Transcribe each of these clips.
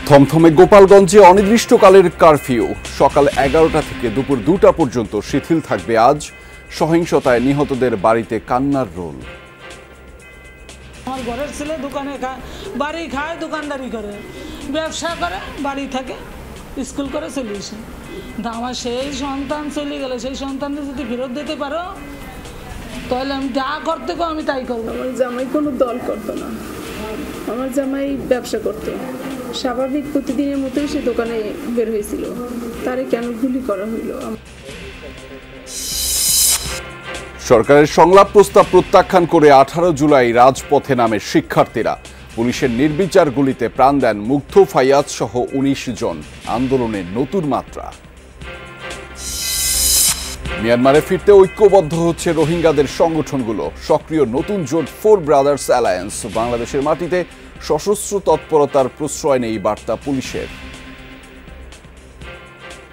থমথমে গোপালগঞ্জে অনির্দিষ্টকালের কারফিউ। সকাল 11টা থেকে দুপুর 2টা পর্যন্ত শিথিল থাকবে আজ। সহিংসতায় নিহতদের বাড়িতে কান্নার রোল। আমার ঘরের ছেলে দোকানে খায়, বাড়ি খায়, দোকানদারি করে, ব্যবসা করে, বাড়ি থাকে, স্কুল করে চলে আসে। আমার সেই সন্তান চলে গেলে সেই সন্তানকে যদি ফেরত দিতে পারো তাহলে আমি যা করতে গো আমি তাই করবো। আমার জামাই কোনো দল করতো না, আমার জামাই ব্যবসা করতো। স্বাভাবিক প্রতিদিনের মতোই সে দোকানে বের হয়েছিল, তারে কেন গুলি করা হইল? সরকারের সংলাপ প্রস্তাব প্রত্যাখ্যান করে 18 জুলাই রাজপথে নামে শিক্ষার্থীরা। পুলিশের নির্বিচার গুলিতে প্রাণ দেন মুগ্ধ ফাইয়াজ সহ 19 জন। আন্দোলনের নতুন মাত্রা। মিয়ানমারে ফিরতে ঐক্যবদ্ধ হচ্ছে রোহিঙ্গাদের সংগঠনগুলো। সক্রিয় নতুন জোট 4 ব্রাদার্স অ্যালায়েন্স। বাংলাদেশের মাটিতে সশস্ত্র তৎপরতার প্রশ্রয় নেই বার্তা পুলিশের।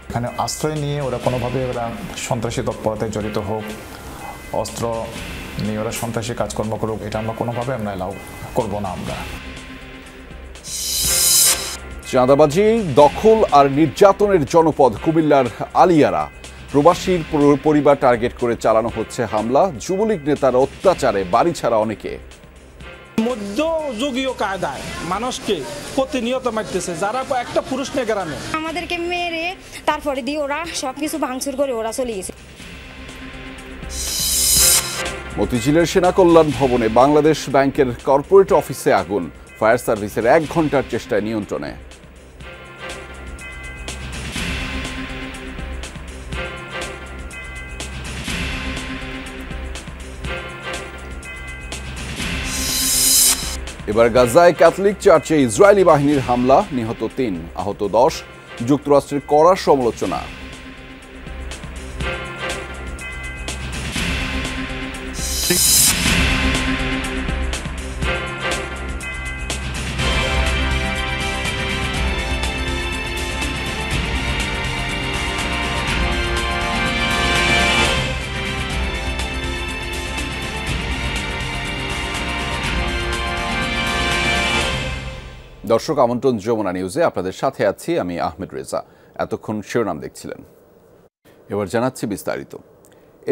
এখানে আশ্রয় নিয়ে ওরা কোনোভাবে ওরা সন্ত্রাসী তৎপরতায় জড়িত হোক, অস্ত্র নিয়ে ওরা সন্ত্রাসী কাজকর্ম করুক, এটা আমরা কোনোভাবে আমরা এলাও করবো না। আমরা চাঁদাবাজি, দখল আর নির্যাতনের জনপদ কুমিল্লার আলিয়ারা। প্রবাসীর পরিবার টার্গেট করে চালানো হচ্ছে হামলা। যুবলীগ নেতার অত্যাচারে বাড়ি ছাড়া অনেকে। মধ্যযুগীয় কায়দায় মানুষকে প্রতিনিয়ত মারতেছে যারা একটা পুরুষ নিয়ে গ্রামে। আমাদেরকে মেরে তারপরে দিয়ে ওরা সবকিছু ভাঙচুর করে ওরা চলে গেছে। মতিঝিলের সেনা কল্যাণ ভবনে বাংলাদেশ ব্যাংকের কর্পোরেট অফিসে আগুন। ফায়ার সার্ভিসের 1 ঘন্টার চেষ্টায় নিয়ন্ত্রণে। এবার গাজায় ক্যাথলিক চার্চে ইসরায়েলি বাহিনীর হামলা। নিহত 3, আহত 10। যুক্তরাষ্ট্রের কড়া সমালোচনা। দর্শক, আমন্ত্রণ যমুনা নিউজে আপনাদের সাথে আছি আমি আহমেদ রেজা। এতক্ষণ শিরোনাম দেখছিলেন, এবার জানাচ্ছি বিস্তারিত।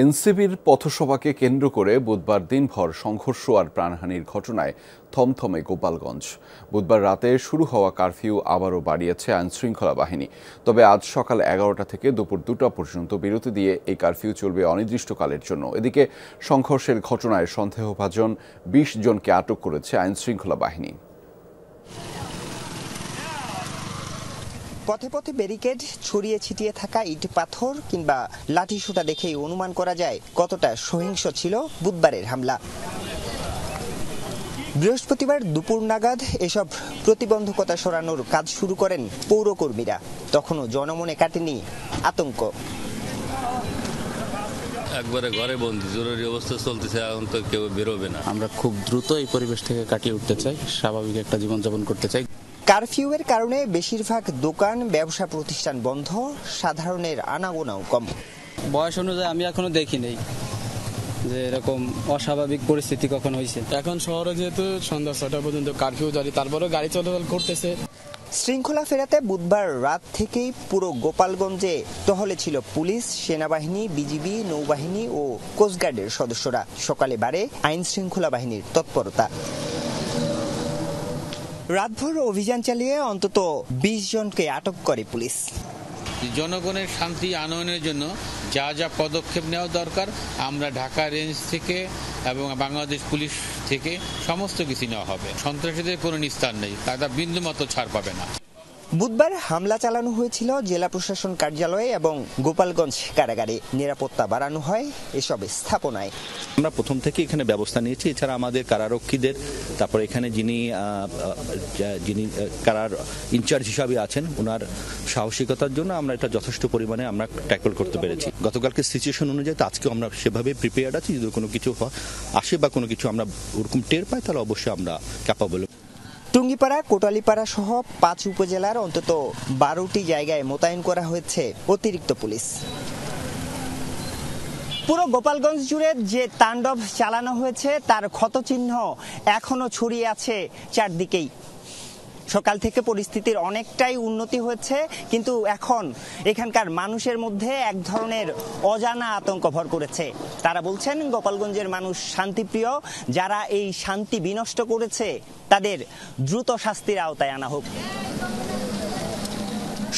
এনসিপির পথসভাকে কেন্দ্র করে বুধবার দিনভর সংঘর্ষ আর প্রাণহানির ঘটনায় থমথমে গোপালগঞ্জ। বুধবার রাতে শুরু হওয়া কারফিউ আবারও বাড়িয়েছে আইনশৃঙ্খলা বাহিনী। তবে আজ সকাল 11টা থেকে দুপুর 2টা পর্যন্ত বিরতি দিয়ে এই কারফিউ চলবে অনির্দিষ্টকালের জন্য। এদিকে সংঘর্ষের ঘটনায় সন্দেহভাজন 20 জনকে আটক করেছে আইনশৃঙ্খলা বাহিনী। পথে পথে ব্যারিকেড, ছড়িয়ে ছিটিয়ে থাকা ইট পাথর কিংবা লাঠিসোঁটা দেখেই অনুমান করা যায় কতটা সহিংস ছিল বুধবারের হামলা। বৃহস্পতিবার দুপুর নাগাদ এসব প্রতিবন্ধকতা সরানোর কাজ শুরু করেন পৌরকর্মীরা। তখনও জনমনে কাটেনি আতঙ্ক। একবারে ঘরে বন্দি, জরুরি অবস্থা চলতেছে, এখন তো কেউ বেরোবে না। আমরা খুব দ্রুত এই পরিবেশ থেকে কাটিয়ে উঠতে চাই, স্বাভাবিক একটা জীবনযাপন করতে চাই। কারফিউয়ের কারণে বেশিরভাগ দোকান, ব্যবসা প্রতিষ্ঠান বন্ধ, সাধারণের আনাগোনাও কম। বয়স অনুযায়ী আমি এখনো দেখি নেই যে এরকম অস্বাভাবিক পরিস্থিতি কখন হয়েছে। এখন শহরে যেহেতু সন্ধ্যা 6টা পর্যন্ত কারফিউ জারি, তারপরে গাড়ি চলাচল করতেছে। শৃঙ্খলা ফেরাতে বুধবার রাত থেকেই পুরো গোপালগঞ্জে টহলে ছিল পুলিশ, সেনাবাহিনী, বিজিবি, নৌবাহিনী ও কোস্টগার্ডের সদস্যরা। সকালে বাড়ে আইন শৃঙ্খলা বাহিনীর তৎপরতা। রাতভর অভিযান চালিয়ে অন্তত 20 জনকে আটক করে পুলিশ। জনগণের শান্তি আনয়নের জন্য যা যা পদক্ষেপ নেওয়া দরকার আমরা ঢাকা রেঞ্জ থেকে এবং বাংলাদেশ পুলিশ থেকে সমস্ত কিছু নেওয়া হবে। সন্ত্রাসীদের কোনো নিস্তার নেই, তারা বিন্দুমাত্র ছাড় পাবে না। বুধবার হামলা চালানো হয়েছিল জেলা প্রশাসন কার্যালয়ে এবং গোপালগঞ্জ কারাগারে। নিরাপত্তা বাড়ানো হয় এসব স্থাপনায়। আমরা প্রথম থেকে এখানে ব্যবস্থা নিয়েছি। এছাড়া আমাদের কারারক্ষীদের, তারপর এখানে যিনি কারার ইনচার্জ হিসাবে আছেন, ওনার সাহসিকতার জন্য আমরা এটা যথেষ্ট পরিমাণে আমরা ট্যাকল করতে পেরেছি। গতকালকে সিচুয়েশন অনুযায়ী তো আজকেও আমরা সেভাবে প্রিপেয়ার্ড আছি। যদি কোনো কিছু আসে বা কোনো কিছু আমরা ওরকম টের পাই তাহলে অবশ্যই আমরা ক্যাপাবল। টুঙ্গিপাড়া, কোটালীপাড়া সহ 5 উপজেলার অন্তত 12টি জায়গায় মোতায়েন করা হয়েছে অতিরিক্ত পুলিশ। পুরো গোপালগঞ্জ জুড়ে যে তাণ্ডব চালানো হয়েছে তার ক্ষতচিহ্ন এখনো ছড়িয়ে আছে চারদিকেই। সকাল থেকে পরিস্থিতির অনেকটাই উন্নতি হয়েছে, কিন্তু এখন এখানকার মানুষের মধ্যে এক ধরনের অজানা আতঙ্ক ভর করেছে। তারা বলছেন গোপালগঞ্জের মানুষ শান্তিপ্রিয়, যারা এই শান্তি বিনষ্ট করেছে তাদের দ্রুত শাস্তির আওতায় আনা হোক।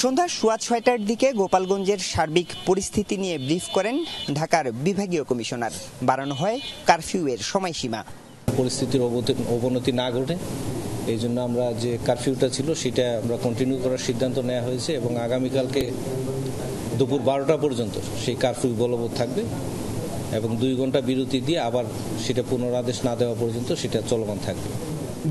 সন্ধ্যা 6:15টার দিকে গোপালগঞ্জের সার্বিক পরিস্থিতি নিয়ে ব্রিফ করেন ঢাকার বিভাগীয় কমিশনার। বাড়ানো হয় কারফিউয়ের সময়সীমা। পরিস্থিতির অবনতি না ঘটে এই জন্য আমরা যে কারফিউটা ছিল সেটা আমরা কন্টিনিউ করার সিদ্ধান্ত নেওয়া হয়েছে এবং আগামীকালকে দুপুর 12টা পর্যন্ত সেই কারফিউ বলবৎ থাকবে এবং 2 ঘন্টা বিরতি দিয়ে আবার সেটা পুনরাদেশ না দেওয়া পর্যন্ত সেটা চলমান থাকবে।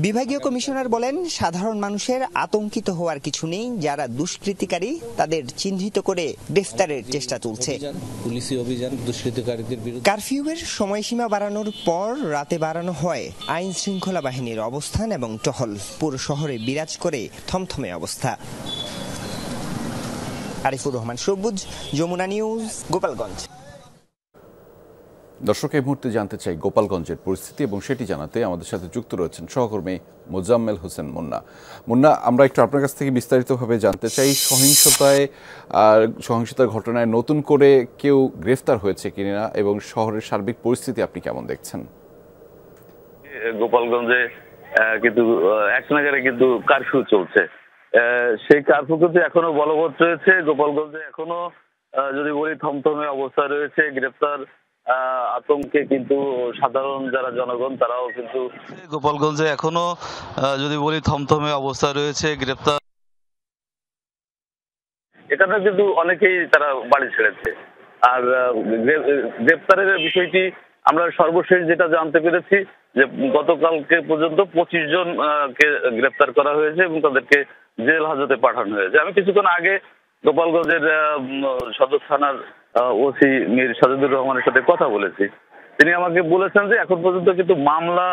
বিভাগীয় কমিশনার বলেন, সাধারণ মানুষের আতঙ্কিত হওয়ার কিছু নেই। যারা দুষ্কৃতিকারী তাদের চিহ্নিত করে গ্রেফতারের চেষ্টা চলছে। পুলিশি অভিযান দুষ্কৃতিকারীদের বিরুদ্ধে। কারফিউয়ের সময়সীমা বাড়ানোর পর রাতে বাড়ানো হয় আইন শৃঙ্খলা বাহিনীর অবস্থান এবং টহল। পুরো শহরে বিরাজ করে থমথমে অবস্থা। আরিফুর রহমান সবুজ, যমুনা নিউজ, গোপালগঞ্জ। দর্শক, এই মুহূর্তে জানতে চাই গোপালগঞ্জের পরিস্থিতি এবং সেটি জানাতে আমাদের সাথে যুক্ত রয়েছেন সহকর্মী মোজাম্মেল হোসেন মুন্না। মুন্না, আমরা একটু আপনার কাছ থেকে বিস্তারিতভাবে জানতে চাই সহিংসতার ঘটনায় নতুন করে কেউ গ্রেফতার হয়েছে কিনা এবং শহরের সার্বিক পরিস্থিতি আপনি কেমন দেখছেন? গোপালগঞ্জে কিন্তু এক নাগারে কিন্তু কারফিউ চলছে, সেই কারফিউ কিন্তু এখনো বলবৎ রয়েছে। গোপালগঞ্জে এখনো যদি বলি থমথমে অবস্থা রয়েছে। গ্রেফতার আতঙ্কে কিন্তু সাধারণ যারা জনগণ তারাও কিন্তু গোপালগঞ্জে এখনো যদি বলি থমথমে অবস্থা রয়েছে। গ্রেফতার এখানে কিন্তু অনেকেই তারা বাড়ি ছেড়েছে। আর গ্রেফতারের বিষয়টি আমরা সর্বশেষ যেটা জানতে পেরেছি যে গতকালকে পর্যন্ত 25 জনকে গ্রেফতার করা হয়েছে এবং তাদেরকে জেল হাজতে পাঠানো হয়েছে। আমি কিছুক্ষণ আগে গোপালগঞ্জের সদর থানার ওসি মীর সাজিদুর রহমানের সাথে কথা বলেছি। তিনি আমাকে বলেছেন যে এখন পর্যন্ত কিন্তু মামলা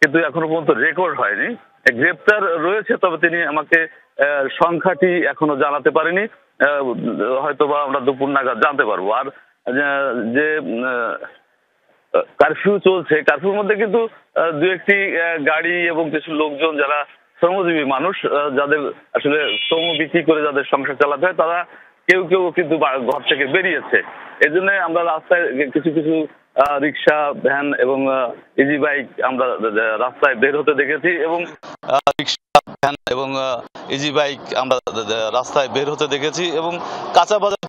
কিন্তু এখনো পর্যন্ত রেকর্ড হয়নি, গ্রেপ্তার রয়েছে, তবে তিনি আমাকে সংখ্যাটি এখনো জানাতে পারেনি। হয়তোবা আমরা দুপুর নাগাদ জানতে পারবো। আর যে কারফিউ চলছে, কারফিউর মধ্যে কিন্তু 2-1টি গাড়ি এবং কিছু লোকজন যারা শ্রমজীবী মানুষ, যাদের আসলে শ্রম বিক্রি করে যাদের সংসার চালাতে হয়, তারা কেউ কেউ কিন্তু ঘর থেকে বেরিয়েছে। এই জন্য আমরা রাস্তায় কিছু কিছু রিক্সা, ভ্যান এবং ইজি বাইক আমরা রাস্তায় বের হতে দেখেছি এবং কাঁচা বাজার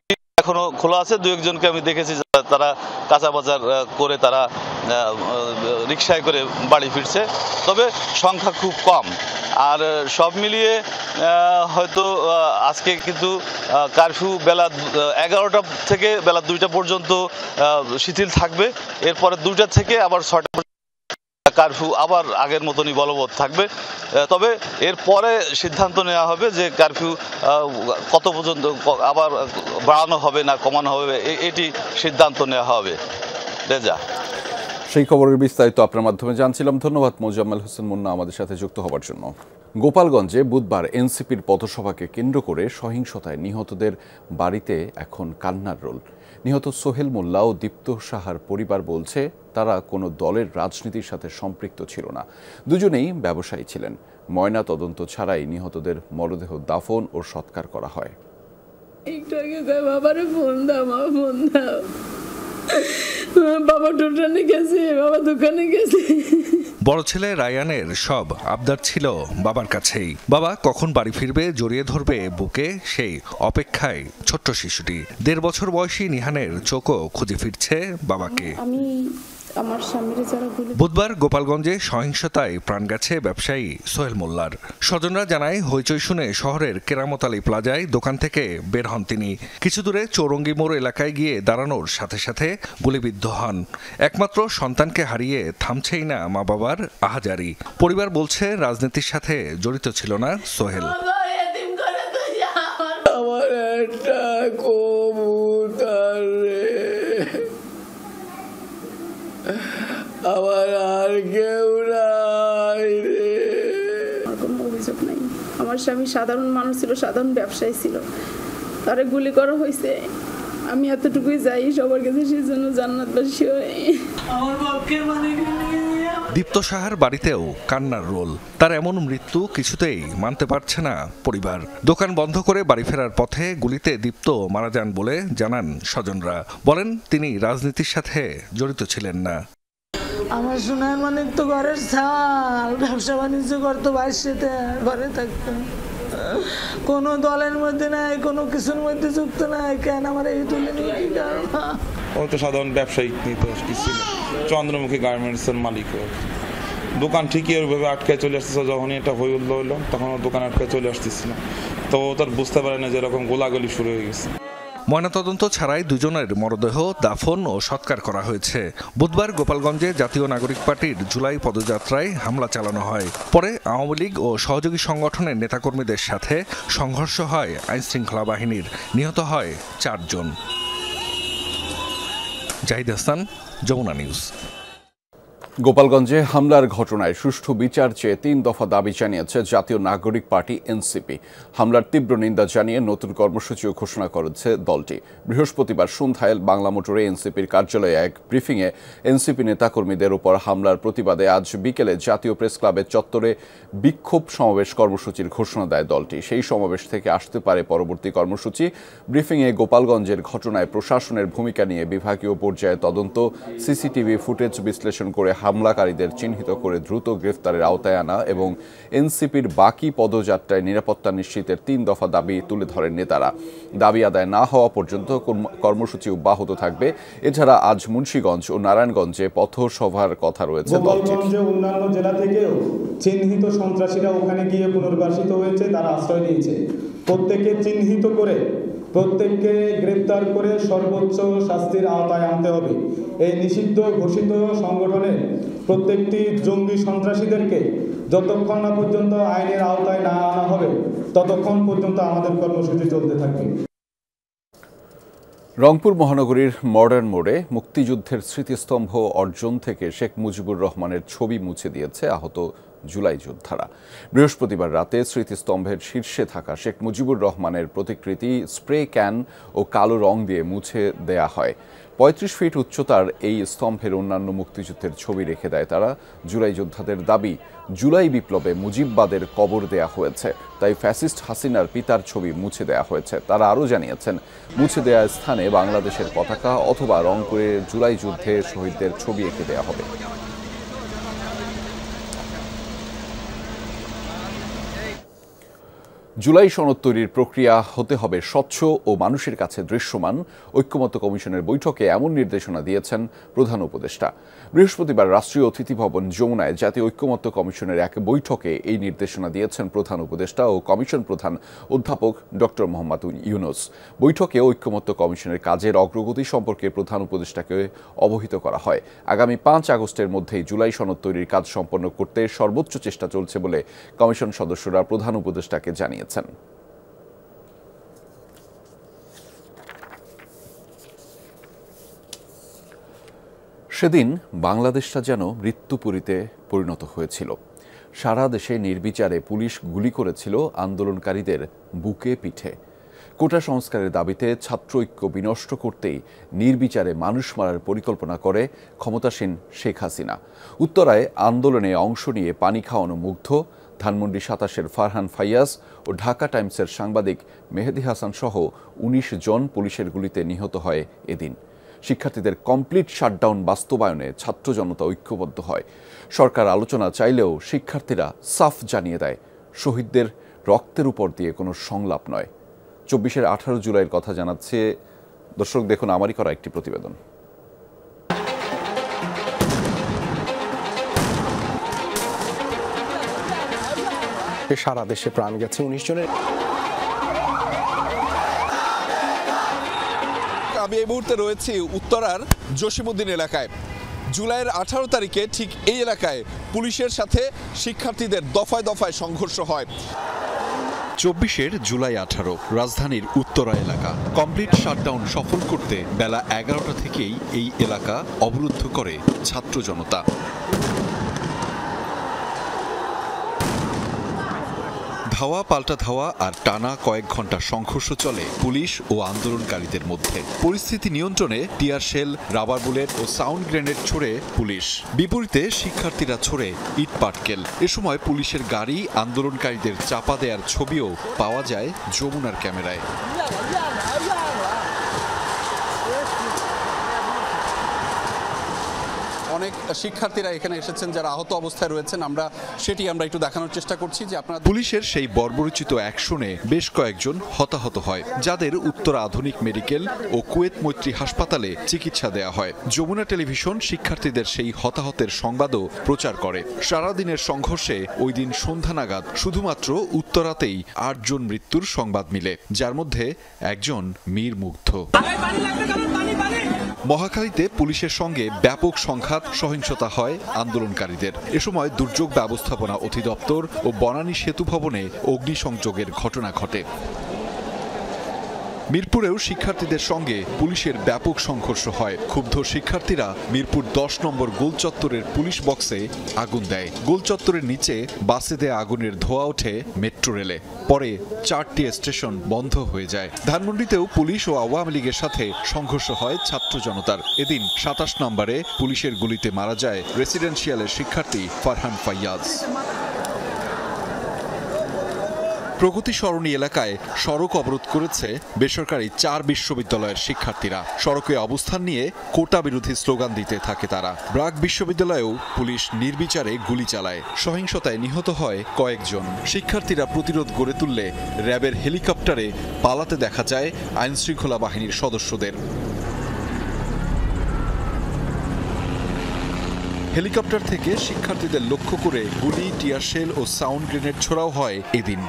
এখনো খোলা আছে। 2-1 জনকে আমি দেখেছি তারা কাঁচা বাজার করে তারা রিক্সায় করে বাড়ি ফিরছে, তবে সংখ্যা খুব কম। আর সব মিলিয়ে হয়তো আজকে কিন্তু কারফিউ বেলা 11টা থেকে বেলা 2টা পর্যন্ত শিথিল থাকবে। এরপরে 2টা থেকে আবার 6টা পর্যন্ত কারফিউ আবার আগের মতনই বলবৎ থাকবে। তবে এরপরে সিদ্ধান্ত নেওয়া হবে যে কারফিউ কত পর্যন্ত আবার বাড়ানো হবে না কমানো হবে, এটি সিদ্ধান্ত নেওয়া হবে। রেজা, সেই খবরের বিস্তারিত আপনার মাধ্যমে জানছিলাম। ধন্যবাদ মোজাম্মেল হোসেন মুন্না আমাদের সাথে যুক্ত হওয়ার জন্য। গোপালগঞ্জে বুধবার এনসিপির পথসভাকে কেন্দ্র করে সহিংসতায় নিহতদের বাড়িতে এখন কান্নার রোল। নিহত সোহেল মোল্লা ও দীপ্ত সাহার পরিবার বলছে তারা কোনো দলের রাজনীতির সাথে সম্পৃক্ত ছিল না, দুজনেই ব্যবসায়ী ছিলেন। ময়না তদন্ত ছাড়াই নিহতদের মরদেহ দাফন ও সৎকার করা হয়। বাবা দোকানে গেছে, বাবা দোকানে গেছে। বড় ছেলে রায়ানের সব আবদার ছিল বাবার কাছেই। বাবা কখন বাড়ি ফিরবে জড়িয়ে ধরবে বুকে, সেই অপেক্ষায় ছোট্ট শিশুটি। 1.5 বছর বয়সী নিহানের চোখও খুঁজে ফিরছে বাবাকে। বুধবার গোপালগঞ্জে সহিংসতায় প্রাণ গেছে ব্যবসায়ী সোহেল মোল্লার। স্বজনরা জানায় হইচই শুনে শহরের কেরামত আলী প্লাজায় দোকান থেকে বের হন তিনি। কিছু দূরে চৌরঙ্গি মোড় এলাকায় গিয়ে দাঁড়ানোর সাথে সাথে গুলিবিদ্ধ হন। একমাত্র সন্তানকে হারিয়ে থামছেই না মা বাবার আহাজারি। পরিবার বলছে রাজনীতির সাথে জড়িত ছিল না সোহেল। আমার একটা কবুতর, আমার আর কেউ নাই রে। আমার কোনো অভিযোগ নাই। আমার স্বামী সাধারণ মানুষ ছিল, সাধারণ ব্যবসায়ী ছিল, তারে গুলি করা হয়েছে। আমি এতটুকুই যাই সবার কাছে, সেই জন্য জান্নাতবাসী হই। আমার পক্ষে মানে দীপ্ত সাহার বাড়িতেও কান্নার রোল। তার এমন মৃত্যু কিছুতেই মানতে পারছে না পরিবার। দোকান বন্ধ করে বাড়ি ফেরার পথে গুলিতে দীপ্ত মারা যান বলে জানান স্বজনরা। বলেন তিনি রাজনীতির সাথে জড়িত ছিলেন না। আমার সোনার মানিক তো ঘরের ছাল, ব্যবসা বাণিজ্য করতো, বাইশে ঘরে থাকতো, কোনো দলের মধ্যে নাই, কোনো কিছুর মধ্যে যুক্ত নাই। কেন আমার এই তুলে নিয়ে কি কারণ? ও তো সাধারণ ব্যবসায়িক ছিল, চন্দ্রমুখী গার্মেন্টসের মালিক। দোকান ঠিকই ওইভাবে আটকায় চলে আসতেছে। যখনই এটা হইল তখন দোকান আটকায় চলে আসতেছিল, তো ও তার বুঝতে পারে না যে এরকম গোলাগুলি শুরু হয়ে গেছে। ময়নাতদন্ত ছাড়াই দুজনের মরদেহ দাফন ও সৎকার করা হয়েছে। বুধবার গোপালগঞ্জে জাতীয় নাগরিক পার্টির জুলাই পদযাত্রায় হামলা চালানো হয়। পরে আওয়ামী লীগ ও সহযোগী সংগঠনের নেতাকর্মীদের সাথে সংঘর্ষ হয় আইনশৃঙ্খলা বাহিনীর। নিহত হয় 4 জন। জাহিদ হাসান, যমুনা নিউজ। গোপালগঞ্জে হামলার ঘটনায় সুষ্ঠু বিচার চেয়ে 3 দফা দাবি জানিয়েছে জাতীয় নাগরিক পার্টি এনসিপি। হামলার তীব্র নিন্দা জানিয়ে নতুন কর্মসূচিও ঘোষণা করেছে দলটি। বৃহস্পতিবার সন্ধ্যায় বাংলা মোটরে এনসিপির কার্যালয়ে এক ব্রিফিংয়ে এনসিপি নেতাকর্মীদের উপর হামলার প্রতিবাদে আজ বিকেলে জাতীয় প্রেস ক্লাবের চত্বরে বিক্ষোভ সমাবেশ কর্মসূচির ঘোষণা দেয় দলটি। সেই সমাবেশ থেকে আসতে পারে পরবর্তী কর্মসূচি। ব্রিফিংয়ে গোপালগঞ্জের ঘটনায় প্রশাসনের ভূমিকা নিয়ে বিভাগীয় পর্যায়ে তদন্ত, সিসিটিভি ফুটেজ বিশ্লেষণ করে হামলাকারীদের চিহ্নিত করে দ্রুত গ্রেফতারের আওতায় আনা এবং এনসিপির বাকি পদযাত্রায় নিরাপত্তা নিশ্চিতের 3 দফা দাবি তুলে ধরেন নেতারা। দাবি আদায় না হওয়া পর্যন্ত কর্মসূচি অব্যাহত থাকবে। এছাড়া আজ মুন্সিগঞ্জ ও নারায়ণগঞ্জে পথসভার কথা রয়েছে। গোপালগঞ্জে অন্যান্য জেলা থেকেও চিহ্নিত সন্ত্রাসীরা ওখানে গিয়ে পুনর্বাসিত হয়েছে, তারা আশ্রয় নিয়েছে। প্রত্যেককে চিহ্নিত করে প্রত্যেককে গ্রেপ্তার করে সর্বোচ্চ শাস্তির আওতায় আনতে হবে। এই নিষিদ্ধ ঘোষিত সংগঠনের প্রত্যেকটি জঙ্গি সন্ত্রাসীদেরকে যতক্ষণ না পর্যন্ত আইনের আওতায় না আনা হবে ততক্ষণ পর্যন্ত আমাদের কর্মসূচি চলতে থাকবে। রংপুর মহানগরীর মডার্ন মোড়ে মুক্তিযুদ্ধের স্মৃতিস্তম্ভ অর্জন থেকে শেখ মুজিবুর রহমানের ছবি মুছে দিয়েছে আহত জুলাই যোদ্ধারা। বৃহস্পতিবার রাতে স্মৃতিস্তম্ভের শীর্ষে থাকা শেখ মুজিবুর রহমানের প্রতিকৃতি স্প্রে ক্যান ও কালো রং দিয়ে মুছে দেয়া হয়। 35 ফিট উচ্চতার এই স্তম্ভের অন্যান্য মুক্তিযুদ্ধের ছবি রেখে দেয় তারা। জুলাই যোদ্ধাদের দাবি, জুলাই বিপ্লবে মুজিববাদের কবর দেয়া হয়েছে, তাই ফ্যাসিস্ট হাসিনার পিতার ছবি মুছে দেয়া হয়েছে। তারা আরও জানিয়েছেন, মুছে দেয়া স্থানে বাংলাদেশের পতাকা অথবা রংপুরের জুলাই যুদ্ধে শহীদদের ছবি এঁকে দেয়া হবে। জুলাই সনদ তৈরির প্রক্রিয়া হতে হবে স্বচ্ছ ও মানুষের কাছে দৃশ্যমান। ঐক্যমত্য কমিশনের বৈঠকে এমন নির্দেশনা দিয়েছেন প্রধান উপদেষ্টা। বৃহস্পতিবার রাষ্ট্রীয় অতিথি ভবন যমুনায় জাতীয় ঐক্যমত্য কমিশনের এক বৈঠকে এই নির্দেশনা দিয়েছেন প্রধান উপদেষ্টা ও কমিশন প্রধান অধ্যাপক ডক্টর মোহাম্মদ ইউনূস। বৈঠকে ঐক্যমত্য কমিশনের কাজের অগ্রগতি সম্পর্কে প্রধান উপদেষ্টাকে অবহিত করা হয়। আগামী 5 আগস্টের মধ্যেই জুলাই সনদ তৈরির কাজ সম্পন্ন করতে সর্বোচ্চ চেষ্টা চলছে বলে কমিশন সদস্যরা প্রধান উপদেষ্টাকে জানিয়েছেন। সেদিন বাংলাদেশটা যেন মৃত্যুপুরীতে পরিণত হয়েছিল। সারা দেশে নির্বিচারে পুলিশ গুলি করেছিল আন্দোলনকারীদের বুকে পিঠে। কোটা সংস্কারের দাবিতে ছাত্র ঐক্য বিনষ্ট করতেই নির্বিচারে মানুষ মারার পরিকল্পনা করে ক্ষমতাসীন শেখ হাসিনা। উত্তরায় আন্দোলনে অংশ নিয়ে পানি খাওয়ানো মুগ্ধ ধানমন্ডি 27-এর ফারহান ফাইয়াজ ও ঢাকা টাইমসের সাংবাদিক মেহেদি হাসান সহ 19 জন পুলিশের গুলিতে নিহত হয় এদিন। শিক্ষার্থীদের কমপ্লিট শাটডাউন বাস্তবায়নে ছাত্র জনতা ঐক্যবদ্ধ হয়। সরকার আলোচনা চাইলেও শিক্ষার্থীরা সাফ জানিয়ে দেয়, শহীদদের রক্তের উপর দিয়ে কোনো সংলাপ নয়। 24-এর 18 জুলাইয়ের কথা জানাচ্ছে। দর্শক দেখুন আমারই করা একটি প্রতিবেদন। সারা দেশে প্রাণ গেছে 19 জনের। আমি এই মুহূর্তে রয়েছি উত্তরার জসিমউদ্দিন এলাকায়। জুলাইয়ের 18 তারিখে ঠিক এই এলাকায় পুলিশের সাথে শিক্ষার্থীদের দফায় দফায় সংঘর্ষ হয়। 24-এর জুলাই 18 রাজধানীর উত্তরা এলাকা কমপ্লিট শাটডাউন সফল করতে বেলা 11টা থেকেই এই এলাকা অবরুদ্ধ করে ছাত্র জনতা। ধাওয়া পাল্টা ধাওয়া আর টানা কয়েক ঘন্টা সংঘর্ষ চলে পুলিশ ও আন্দোলনকারীদের মধ্যে। পরিস্থিতি নিয়ন্ত্রণে টিয়ার শেল, রাবার বুলেট ও সাউন্ড গ্রেনেড ছোড়ে পুলিশ। বিপরীতে শিক্ষার্থীরা ছোড়ে ইট পাটকেল। এ সময় পুলিশের গাড়ি আন্দোলনকারীদের চাপা দেওয়ার ছবিও পাওয়া যায় যমুনার ক্যামেরায়। অনেক শিক্ষার্থীরা এখানে এসেছেন যারা আহত অবস্থায় রয়েছেন, আমরা একটু দেখানোর চেষ্টা করছি যে আপনারা পুলিশের সেই বর্বরোচিত অ্যাকশনে বেশ কয়েকজন হতাহত হয়, যাদের উত্তরা আধুনিক মেডিকেল ও কুয়েত মৈত্রী হাসপাতালে চিকিৎসা দেয়া হয়। যমুনা টেলিভিশন শিক্ষার্থীদের সেই হতাহতের সংবাদও প্রচার করে। সারাদিনের সংঘর্ষে ওই দিন সন্ধ্যা নাগাদ শুধুমাত্র উত্তরাতেই ৮ জন মৃত্যুর সংবাদ মিলে, যার মধ্যে একজন মীর মুগ্ধ। মহাখালীতে পুলিশের সঙ্গে ব্যাপক সংঘাত, সহিংসতা হয় আন্দোলনকারীদের। এ সময় দুর্যোগ ব্যবস্থাপনা অধিদপ্তর ও বনানী সেতু ভবনে অগ্নিসংযোগের ঘটনা ঘটে। মিরপুরেও শিক্ষার্থীদের সঙ্গে পুলিশের ব্যাপক সংঘর্ষ হয়। ক্ষুব্ধ শিক্ষার্থীরা মিরপুর ১০ নম্বর গোল চত্বরের পুলিশ বক্সে আগুন দেয়। গোল চত্বরের নিচে বাসে দেয়া আগুনের ধোঁয়া ওঠে মেট্রো রেলে। পরে ৪টি স্টেশন বন্ধ হয়ে যায়। ধানমন্ডিতেও পুলিশ ও আওয়ামী লীগের সাথে সংঘর্ষ হয় ছাত্র জনতার। এদিন ২৭ নম্বরে পুলিশের গুলিতে মারা যায় রেসিডেন্সিয়ালের শিক্ষার্থী ফারহান ফাইয়াজ। প্রগতি সরণি এলাকায় সড়ক অবরোধ করেছে বেসরকারি ৪ বিশ্ববিদ্যালয়ের শিক্ষার্থীরা। সড়কে অবস্থান নিয়ে কোটা বিরোধী স্লোগান দিতে থাকে তারা। ব্রাক বিশ্ববিদ্যালয়েও পুলিশ নির্বিচারে গুলি চালায়। সহিংসতায় নিহত হয় কয়েকজন। শিক্ষার্থীরা প্রতিরোধ গড়ে তুললে র্যাবের হেলিকপ্টারে পালাতে দেখা যায় আইনশৃঙ্খলা বাহিনীর সদস্যদের। হেলিকপ্টার থেকে শিক্ষার্থীদের লক্ষ্য করে গুলি, টিয়ার শেল ও সাউন্ড গ্রেনেড ছোড়াও হয় এদিন।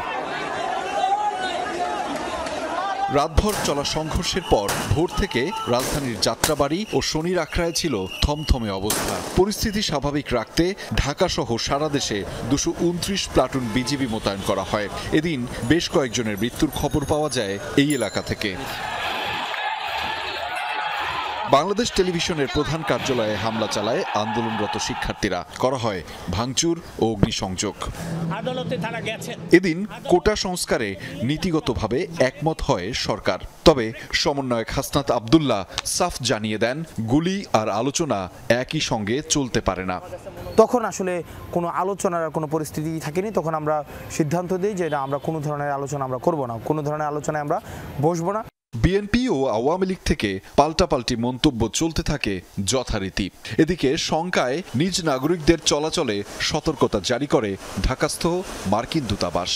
রাতভর চলা সংঘর্ষের পর ভোর থেকে রাজধানীর যাত্রাবাড়ি ও শনির আখড়ায় ছিল থমথমে অবস্থা। পরিস্থিতি স্বাভাবিক রাখতে ঢাকাসহ সারা দেশে ২২৯ প্লাটুন বিজিবি মোতায়েন করা হয়। এদিন বেশ কয়েকজনের মৃত্যুর খবর পাওয়া যায় এই এলাকা থেকে। বাংলাদেশ টেলিভিশনের প্রধান কার্যালয়ে হামলা চালায় আন্দোলনরত শিক্ষার্থীরা। করা হয় ভাঙচুর ও অগ্নিসংযোগ। এদিন কোটা সংস্কারে নীতিগতভাবে একমত হয় সরকার। তবে সমন্বয়ক হাসনাত আব্দুল্লাহ সাফ জানিয়ে দেন, গুলি আর আলোচনা একই সঙ্গে চলতে পারে না। তখন আসলে কোনো আলোচনার কোনো পরিস্থিতি থাকেনি। তখন আমরা সিদ্ধান্ত দিই যে না, আমরা কোনো ধরনের আলোচনা আমরা করব না, কোনো ধরনের আলোচনায় আমরা বসবো না। বিএনপি ও আওয়ামী লীগ থেকে পাল্টাপাল্টি মন্তব্য চলতে থাকে যথারীতি। এদিকে শঙ্কায় নিজ নাগরিকদের চলাচলে সতর্কতা জারি করে ঢাকাস্থ মার্কিন দূতাবাস।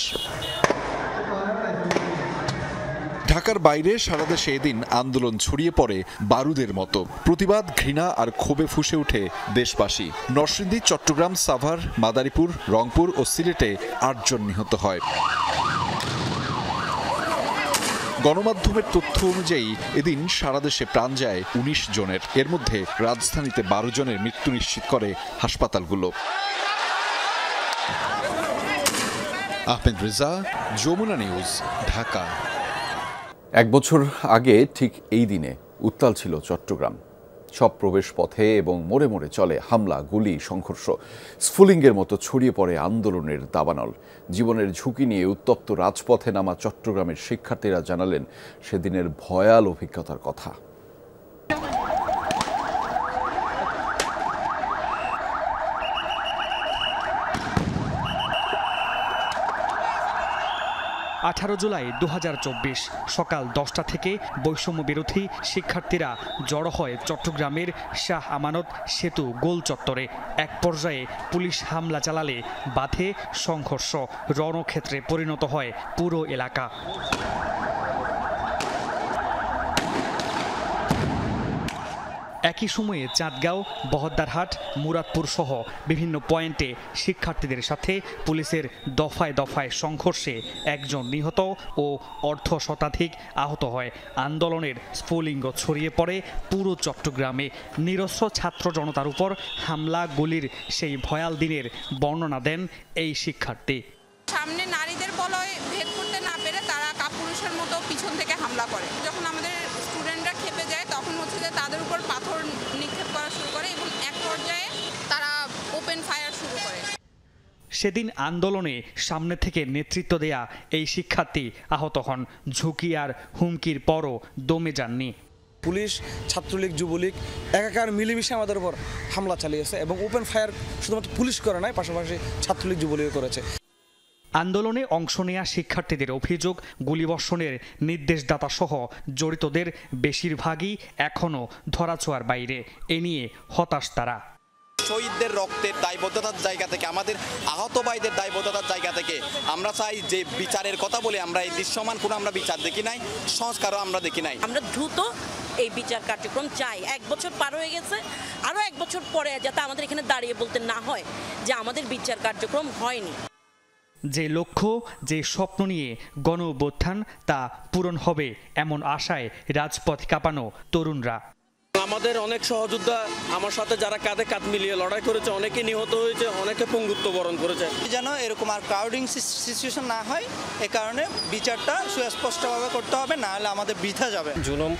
ঢাকার বাইরে সারা দেশে এদিন আন্দোলন ছড়িয়ে পড়ে বারুদের মতো। প্রতিবাদ, ঘৃণা আর ক্ষোভে ফুঁসে ওঠে দেশবাসী। নরসিংদী, চট্টগ্রাম, সাভার, মাদারীপুর, রংপুর ও সিলেটে ৮ জন নিহত হয়। গণমাধ্যমের তথ্য অনুযায়ী এদিন সারা দেশে প্রাণ যায় ১৯ জনের। এর মধ্যে রাজধানীতে ১২ জনের মৃত্যু নিশ্চিত করে হাসপাতালগুলো। আহমেদ রেজা, যমুনা নিউজ, ঢাকা। ১ বছর আগে ঠিক এই দিনে উত্তাল ছিল চট্টগ্রাম। সব প্রবেশ পথে এবং মোড়ে মোড়ে চলে হামলা, গুলি, সংঘর্ষ। স্ফুলিঙ্গের মতো ছড়িয়ে পড়ে আন্দোলনের দাবানল। জীবনের ঝুঁকি নিয়ে উত্তপ্ত রাজপথে নামা চট্টগ্রামের শিক্ষার্থীরা জানালেন সেদিনের ভয়াল অভিজ্ঞতার কথা। 18 জুলাই 2024 সকাল 10টা থেকে বৈষম্য বিরোধী শিক্ষার্থীরা জড়ো হয় চট্টগ্রামের শাহ আমানত সেতু গোল চত্বরে। এক পর্যায়ে পুলিশ হামলা চালালে বাধে সংঘর্ষ। রণক্ষেত্রে পরিণত হয় পুরো এলাকা। একই সময়ে চাঁদগাঁও, বহদ্দারহাট, মুরাদপুর সহ বিভিন্ন পয়েন্টে শিক্ষার্থীদের সাথে পুলিশের দফায় দফায় সংঘর্ষে একজন নিহত ও অর্ধ শতাধিক আহত হয়। আন্দোলনের স্ফুলিঙ্গ ছড়িয়ে পড়ে পুরো চট্টগ্রামে। নিরস্ত্র ছাত্র জনতার উপর হামলা, গুলির সেই ভয়াল দিনের বর্ণনা দেন এই শিক্ষার্থী। সামনে নারীদের বলয় ভেদ করতে না পেরে তারা কাপুরুষের মতো পিছন থেকে হামলা করে। যখন আমাদের স্টুডেন্টরা খেপে যায় তখন হচ্ছে যে তাদের উপর পাথর নিক্ষেপ করা শুরু করে এবং এক পর্যায়ে তারা ওপেন ফায়ার শুরু করে। সেদিন আন্দোলনে সামনে থেকে নেতৃত্ব দেয়া এই শিক্ষার্থী আহত হন। ঝুঁকি আর হুমকির পরও দমে যাননি। পুলিশ, ছাত্রলীগ, যুবলীগ একাকার মিলেমিশে আমাদের উপর হামলা চালিয়েছে এবং ওপেন ফায়ার শুধুমাত্র পুলিশ করে নাই, পাশাপাশি ছাত্রলীগ, যুবলীগ করেছে। আন্দোলনে অংশ নেয়া শিক্ষার্থীদের অভিযোগ, গুলিবর্ষণের নির্দেশদাতা সহ জড়িতদের বেশিরভাগই এখনও ধরাছোঁয়ার বাইরে। এ নিয়ে হতাশ তারা। শহীদদের রক্তের দায়বদ্ধতার জায়গা থেকে, আমাদের আহত ভাইদের দায়বদ্ধতার জায়গা থেকে আমরা চাই যে বিচারের কথা বলে আমরা এই দৃশ্যমান কোনো আমরা বিচার দেখি নাই, সংস্কারও আমরা দেখি নাই। আমরা দ্রুত এই বিচার কার্যক্রম চাই। 1 বছর পার হয়ে গেছে, আরও 1 বছর পরে যাতে আমাদের এখানে দাঁড়িয়ে বলতে না হয় যে আমাদের বিচার কার্যক্রম হয়নি। যে লক্ষ্য, যে স্বপ্ন নিয়ে গণ অভ্যুত্থান তা পূরণ হবে এমন আশায় রাজপথ কাঁপানো তরুণরা। আমাদের অনেক সহযোদ্ধা আমার সাথে যারা কাঁধে কাঁধ মিলিয়ে লড়াই করেছে, অনেকে নিহত হয়েছে, অনেকে পঙ্গুত্ব বরণ করেছে। যেন এরকম আর ক্রাউডিং সিচুয়েশন না হয়, এ কারণে বিচারটা সুস্পষ্টভাবে করতে হবে, না হলে আমাদের বৃথা যাবে। জুলুম,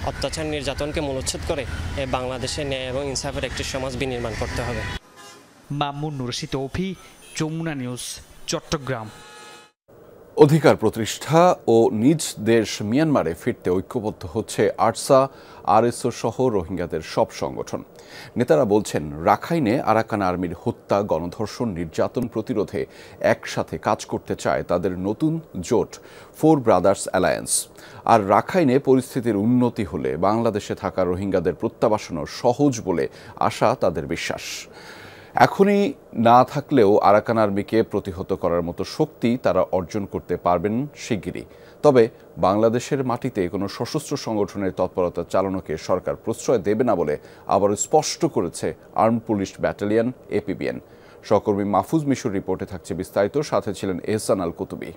অত্যাচার, নির্যাতনকে মূলোচ্ছেদ করে বাংলাদেশে ন্যায় এবং ইনসাফের একটি সমাজ বিনির্মাণ করতে হবে। মামুন নুরশি তৌফি, যমুনা নিউজ, চট্টগ্রাম। অধিকার প্রতিষ্ঠা ও নিজ দেশ মিয়ানমারে ফিরতে ঐক্যবদ্ধ হচ্ছে আরসা, আরএসও সহ রোহিঙ্গাদের সব সংগঠন। নেতারা বলছেন, রাখাইনে আরাকান আর্মির হত্যা, গণধর্ষণ, নির্যাতন প্রতিরোধে একসাথে কাজ করতে চায় তাদের নতুন জোট 4 ব্রাদার্স অ্যালায়েন্স। আর রাখাইনে পরিস্থিতির উন্নতি হলে বাংলাদেশে থাকা রোহিঙ্গাদের প্রত্যাবাসনও সহজ বলে আশা তাদের বিশ্বাস। এখনই না থাকলেও আরাকান আর্মিকে প্রতিহত করার মতো শক্তি তারা অর্জন করতে পারবেন শিগগিরই। তবে বাংলাদেশের মাটিতে কোনো সশস্ত্র সংগঠনের তৎপরতা চালানোকে সরকার প্রশ্রয় দেবে না বলে আবারও স্পষ্ট করেছে আর্মড পুলিশ ব্যাটালিয়ন APBN। সহকর্মী মাহফুজ মিশুর রিপোর্টে থাকছে বিস্তারিত, সাথে ছিলেন এহসান আল কুতুবী।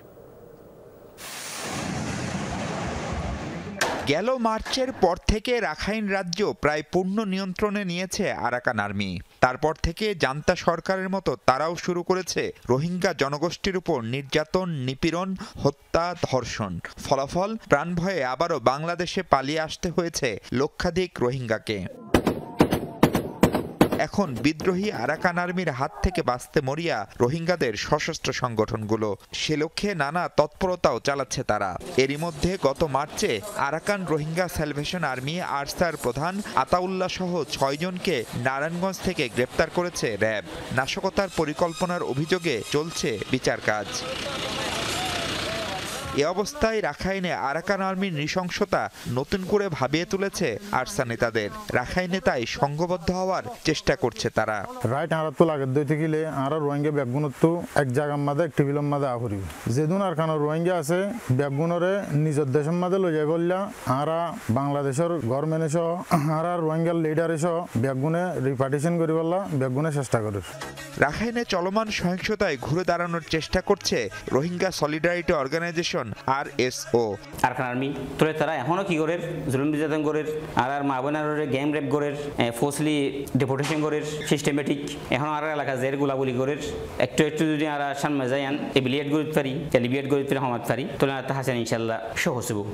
গেল মার্চের পর থেকে রাখাইন রাজ্য প্রায় পূর্ণ নিয়ন্ত্রণে নিয়েছে আরাকান আর্মি। তারপর থেকে জান্তা সরকারের মতো তারাও শুরু করেছে রোহিঙ্গা জনগোষ্ঠীর উপর নির্যাতন, নিপীড়ন, হত্যা, ধর্ষণ। ফলাফল, প্রাণভয়ে আবারও বাংলাদেশে পালিয়ে আসতে হয়েছে লক্ষাধিক রোহিঙ্গাকে। এখন বিদ্রোহী আরাকান আর্মির হাত থেকে বাঁচতে মরিয়া রোহিঙ্গাদের সশস্ত্র সংগঠনগুলো। সে লক্ষ্যে নানা তৎপরতাও চালাচ্ছে তারা। এরই মধ্যে গত মার্চে Arakan Rohingya salvation army Archer প্রধান আতাউল্লাহ সহ 6 জনকে নারায়ণগঞ্জ থেকে গ্রেপ্তার করেছে র্যাব। নাশকতার পরিকল্পনার অভিযোগে চলছে বিচার কাজ। এ অবস্থায় রাখাইনে আরাকান আর্মির নৃশংসতা নতুন করে ভাবিয়ে তুলেছে আরসা নেতাদের। রাখাইনে তাই সংঘবদ্ধ হওয়ার চেষ্টা করছে তারা। রাইট আর তো লাগে দইতে গেলে আর রোহিঙ্গা ব্যাগগুণত্ব এক জায়গার মাঝে একটি বিলম মাঝে আহরি যেদিন আর কারণ রোহিঙ্গা আছে ব্যাগগুণরে নিজের দেশের মাঝে লই যাই বললা আরা বাংলাদেশের গভর্নমেন্ট সহ আর রোহিঙ্গার লিডার সহ ব্যাগগুণে রিপার্টিশন করি বললা ব্যাগগুণে চেষ্টা করে। রাখাইনে চলমান সহিংসতায় ঘুরে দাঁড়ানোর চেষ্টা করছে Rohingya solidarity organisation RSO। Arakan army তোরে তারা এখনো কি করে জুলুম নির্যাতন করে আর মা বোনারে গেম রেপ করে ফোর্সলি ডিপোর্টেশন করে সিস্টেমেটিক এখন আর এলাকা জের গোলাগুলি করে একটু একটু যদি আর সামনে যাই এবিলিয়েট করতে পারি এলিবিয়েট করতে সমাজ পারি তোলে হাসেন ইনশাল্লাহ সহজ হব।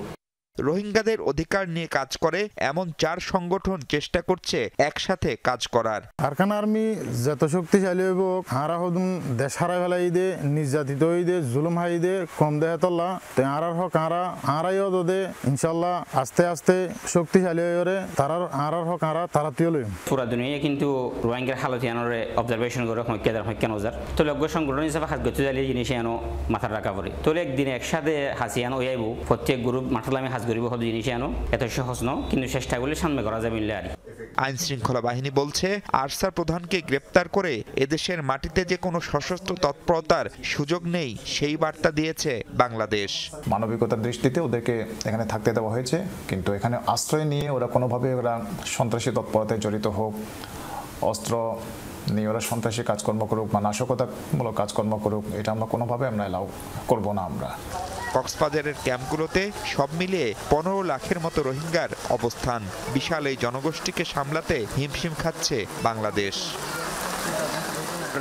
রোহিঙ্গাদের অধিকার নিয়ে কাজ করে এমন 4 সংগঠন চেষ্টা করছে একসাথে কাজ করার। আরাকান আর্মি যত শক্তিশালী হইব হারা হদুন দেশ হারাই ফেলাই দে, নির্যাতিত হই দে, জুলুম হাই দে, কম দেহে তল্লা তে আরার হক আরাইও দে ইনশাল্লাহ আস্তে আস্তে শক্তিশালী হয়ে তারার আরার হক তারা তুই লইম। পুরা দুনিয়া কিন্তু রোহিঙ্গার হালতিয়ানরে অবজারভেশন করে হইকেদার হইকেন ওজার তো লগ্য সংগঠন হিসাবে হাত গতি জ্বালিয়ে জিনিস আনো মাথার রাখা পড়ে তোলে একদিন একসাথে হাসিয়ান ওই আইব প্রত্যেক গ্রুপ মাঠালামে হাস গরিব হদ জিনিস আনো এত সহজ ন কিন্তু চেষ্টা করলে সামনে করা যাবে মিললে আর। আইন শৃঙ্খলা বাহিনী বলছে আরসার প্রধানকে গ্রেপ্তার করে এদেশের মাটিতে যে কোনো সশস্ত্র তৎপরতার সুযোগ নেই সেই বার্তা দিয়েছে বাংলাদেশ। মানবিকতার দৃষ্টিতে ওদেরকে এখানে থাকতে দেওয়া হয়েছে, কিন্তু এখানে আশ্রয় নিয়ে ওরা কোনোভাবে ওরা সন্ত্রাসী তৎপরতায় জড়িত হোক, অস্ত্র নিয়ে ওরা সন্ত্রাসী কাজকর্ম করুক বা নাশকতামূলক কাজকর্ম করুক, এটা আমরা কোনোভাবে আমরা এলাও করবো না। আমরা কক্সবাজারের ক্যাম্পগুলোতে সব মিলিয়ে 15 লাখের মতো রোহিঙ্গার অবস্থান। বিশাল এই জনগোষ্ঠীকে সামলাতে হিমশিম খাচ্ছে বাংলাদেশ।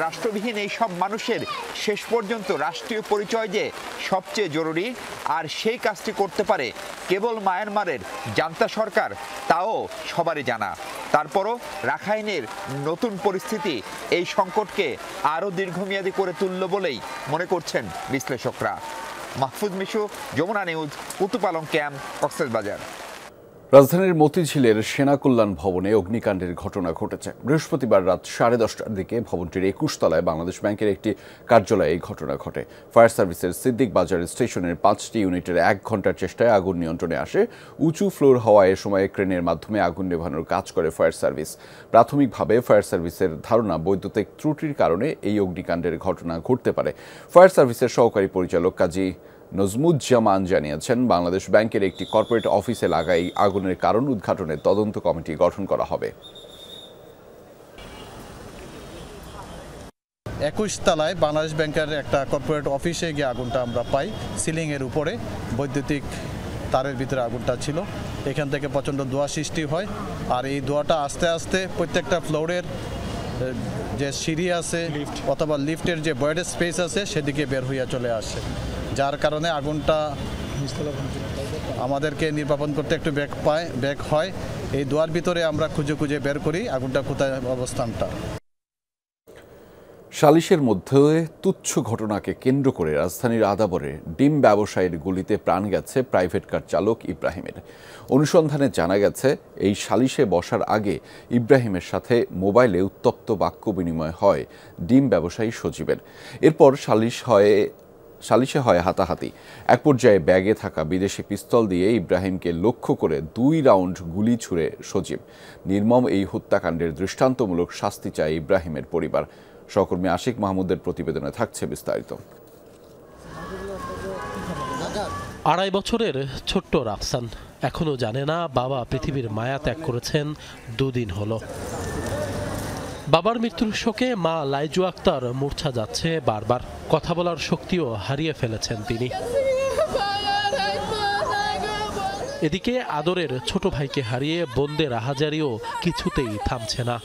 রাষ্ট্রবিহীন এই সব মানুষের শেষ পর্যন্ত রাষ্ট্রীয় পরিচয় যে সবচেয়ে জরুরি, আর সেই কাজটি করতে পারে কেবল মায়ানমারের জান্তা সরকার, তাও সবারই জানা। তারপরও রাখাইনের নতুন পরিস্থিতি এই সংকটকে আরও দীর্ঘমেয়াদী করে তুলল বলেই মনে করছেন বিশ্লেষকরা। Mahfuz Mishu, Jamuna news, Kutupalong camp, Cox's Bazar. রাজধানীর মতিঝিলের সেনা কল্যাণ ভবনে অগ্নিকাণ্ডের ঘটনা ঘটেছে। বৃহস্পতিবার রাত 10:30টার দিকে ভবনটির 21 তলায় বাংলাদেশ ব্যাংকের একটি কার্যালয়ে এই ঘটনা ঘটে। ফায়ার সার্ভিসের সিদ্দিক বাজার স্টেশনের 5টি ইউনিটের 1 ঘন্টার চেষ্টায় আগুন নিয়ন্ত্রণে আসে। উঁচু ফ্লোর হওয়ায় এ সময় ক্রেনের মাধ্যমে আগুন নেভানোর কাজ করে ফায়ার সার্ভিস। প্রাথমিকভাবে ফায়ার সার্ভিসের ধারণা বৈদ্যুতিক ত্রুটির কারণে এই অগ্নিকাণ্ডের ঘটনা ঘটতে পারে। ফায়ার সার্ভিসের সহকারী পরিচালক কাজী নজমুজ্জামান জানিয়েছেন, বাংলাদেশ ব্যাংকের একটি কর্পোরেট অফিসে লাগা এই আগুনের কারণ উদ্ঘাটনের তদন্ত কমিটি গঠন করা হবে। 21 তলায় বাংলাদেশ ব্যাংকের একটা কর্পোরেট অফিসে গিয়ে আগুনটা আমরা পাই। সিলিংয়ের উপরে বৈদ্যুতিক তারের ভিতরে আগুনটা ছিল। এখান থেকে প্রচণ্ড ধোঁয়া সৃষ্টি হয়, আর এই ধোঁয়াটা আস্তে আস্তে প্রত্যেকটা ফ্লোরের যে সিঁড়ি আছে অথবা লিফটের যে বয়েড স্পেস আছে সেদিকে বের হইয়া চলে আসে, যার কারণে আগুনটা আমাদেরকে নির্বাপন করতে একটু ব্যাক হয়। এই দুয়ার ভিতরে আমরা খুঁজে খুঁজে বের করি আগুনটা কোথায় অবস্থানটা। সালিশের মধ্যে তুচ্ছ ঘটনাকে কেন্দ্র করে রাজধানীর আদাবরে ডিম ব্যবসায়ীর গুলিতে প্রাণ গেছে প্রাইভেট কার চালক ইব্রাহিমের। অনুসন্ধানে জানা গেছে, এই সালিশে বসার আগে ইব্রাহিমের সাথে মোবাইলে উত্তপ্ত বাক্য বিনিময় হয় ডিম ব্যবসায়ী সজীবের। এরপর সালিশে হয় হাতাহাতি। এক পর্যায়ে ব্যাগে থাকা বিদেশি পিস্তল দিয়ে ইব্রাহিমকে লক্ষ্য করে 2 রাউন্ড গুলি ছুড়ে সজীব। নির্মম এই হত্যাকাণ্ডের দৃষ্টান্তমূলক শাস্তি চায় ইব্রাহিমের পরিবার। সহকর্মী আশিক মাহমুদের প্রতিবেদনে থাকছে বিস্তারিত। 2.5 বছরের ছোট্ট রাফসান এখনো জানে না বাবা পৃথিবীর মায়া ত্যাগ করেছেন 2 দিন হলো। বাবার মৃত্যুর শোকে মা লাইজু আক্তার মূর্ছা যাচ্ছে বারবার। কথা বলার শক্তিও হারিয়ে ফেলেছেন তিনি। এদিকে আদরের ছোট ভাইকে হারিয়ে বোনদের আহাজারিও কিছুতেই থামছে না।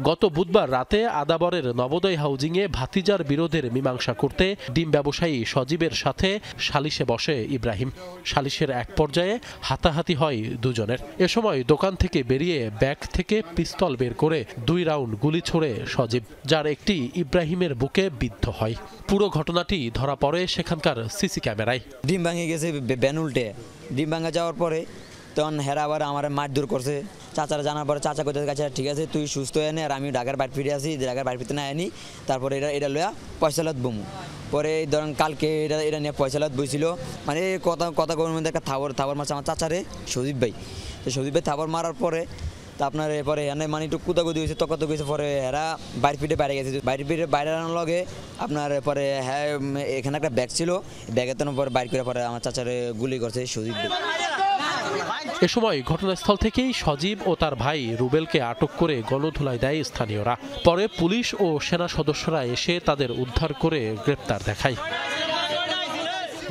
গত বুধবার রাতে আদাবরের নবোদয় হাউজিংয়ে ভাতিজার বিরোধের মীমাংসা করতে ডিম ব্যবসায়ী সজীবের সাথে সালিশে বসে ইব্রাহিম। সালিশের এক পর্যায়ে হাতাহাতি হয় দুজনের। এ সময় দোকান থেকে বেরিয়ে ব্যাগ থেকে পিস্তল বের করে 2 রাউন্ড গুলি ছোড়ে সজীব, যার একটি ইব্রাহিমের বুকে বিদ্ধ হয়। পুরো ঘটনাটি ধরা পড়ে সেখানকার সিসি ক্যামেরায়। ডিম ভাঙে গেছে ব্যান উল্টে। ডিম ভাঙা যাওয়ার পরে তখন হেরা আবার আমার মারধর করছে। চাচারা জানার পরে চাচা কোথায় কাছে ঠিক আছে তুই সুস্থ হয়ে নে, আর আমি ঢাকার বাড়ি ফিরে আসি, ঢাকার বাড়ি ফিরতে না আনি। তারপরে এটা লইয়া পয়সালত বমু। পরে ধরেন কালকে এটা নিয়ে পয়সালত বইছিল, মানে কথা করার মধ্যে একটা থাবর মারছে আমার চাচারে সজীব ভাই। তো সজীব ভাই থাবর মারার পরে তা আপনার এরপরে এনে মানে একটু কুদাকুদি হয়েছে, তকত হয়েছে। পরে এরা বাইরে ফিটে বাইরে গেছে। বাইরে ফিটে বাইরে আনার লগে আপনার পরে হ্যাঁ এখানে একটা ব্যাগ ছিল, ব্যাগের তো পরে বাইর করে পরে আমার চাচারে গুলি করছে সজীব ভাই। এ সময় ঘটনাস্থল থেকেই সজীব ও তার ভাই রুবেলকে আটক করে গণধোলাই দেয় স্থানীয়রা। পরে পুলিশ ও সেনা সদস্যরা এসে তাদের উদ্ধার করে গ্রেপ্তার দেখায়।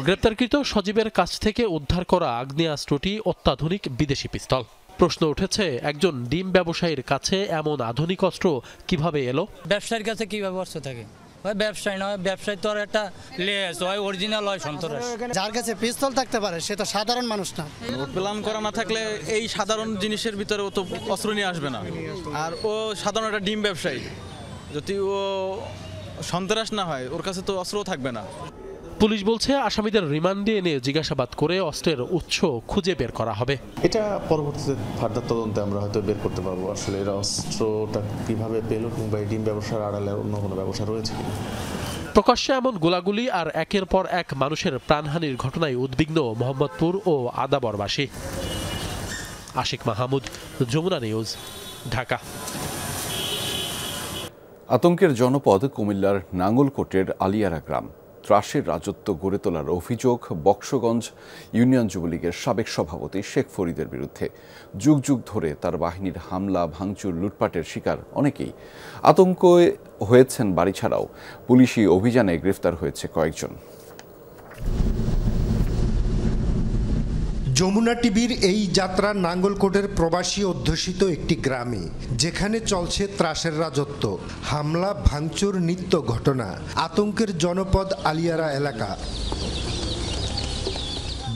গ্রেপ্তারকৃত সজীবের কাছ থেকে উদ্ধার করা আগ্নেয়াস্ত্রটি অত্যাধুনিক বিদেশি পিস্তল। প্রশ্ন উঠেছে, একজন ডিম ব্যবসায়ীর কাছে এমন আধুনিক অস্ত্র কিভাবে এলো? ব্যবসায়ীর কাছে কিভাবে অস্ত্র থাকে? ব্যবসায়ী নয়, ব্যবসায়ী তো আর একটা লেস হয়, অরিজিনাল হয় সন্তরাস। যার কাছে পিস্তল থাকতে পারে সে তো সাধারণ মানুষ না। প্ল্যান করা না থাকলে এই সাধারণ জিনিসের ভিতরে ও তো অস্ত্র নিয়ে আসবে না। আর ও সাধারণ একটা ডিম ব্যবসায়ী, যদি ও সন্ত্রাস না হয় ওর কাছে তো অস্ত্রও থাকবে না। পুলিশ বলছে আসামিদের রিমান্ডে এনে জিজ্ঞাসাবাদ করে অস্ত্রের উৎস খুঁজে বের করা হবে। এটা পরবর্তীতে ফার্দার তদন্তে আমরা হয়তো বের করতে পারবো আসলে এরা অস্ত্রটা কিভাবে পেল, কিংবা এই ডিম ব্যবসার আড়ালে অন্য কোনো ব্যবসা রয়েছে কিনা। প্রকাশ্যে এমন গোলাগুলি আর একের পর এক মানুষের প্রাণহানির ঘটনায় উদ্বিগ্ন মোহাম্মদপুর ও আদাবরবাসী। আশিক মাহমুদ, যমুনা নিউজ, ঢাকা। আতঙ্কের জনপদ কুমিল্লার নাঙ্গলকোটের আলিয়ারা গ্রাম। ত্রাসের রাজত্ব গড়ে তোলার অভিযোগ বক্সগঞ্জ ইউনিয়ন যুবলীগের সাবেক সভাপতি শেখ ফরিদের বিরুদ্ধে। যুগ যুগ ধরে তার বাহিনীর হামলা, ভাঙচুর, লুটপাটের শিকার অনেকেই। আতঙ্কে হয়েছেন বাড়ি ছাড়াও। পুলিশি অভিযানে গ্রেফতার হয়েছে কয়েকজন। যমুনা টিভির এই যাত্রা নাঙ্গলকোটের প্রবাসী অধ্যুষিত একটি গ্রামে, যেখানে চলছে ত্রাসের রাজত্ব। হামলা, ভাঙচুর নিত্য ঘটনা। আতঙ্কের জনপদ আলিয়ারা এলাকা।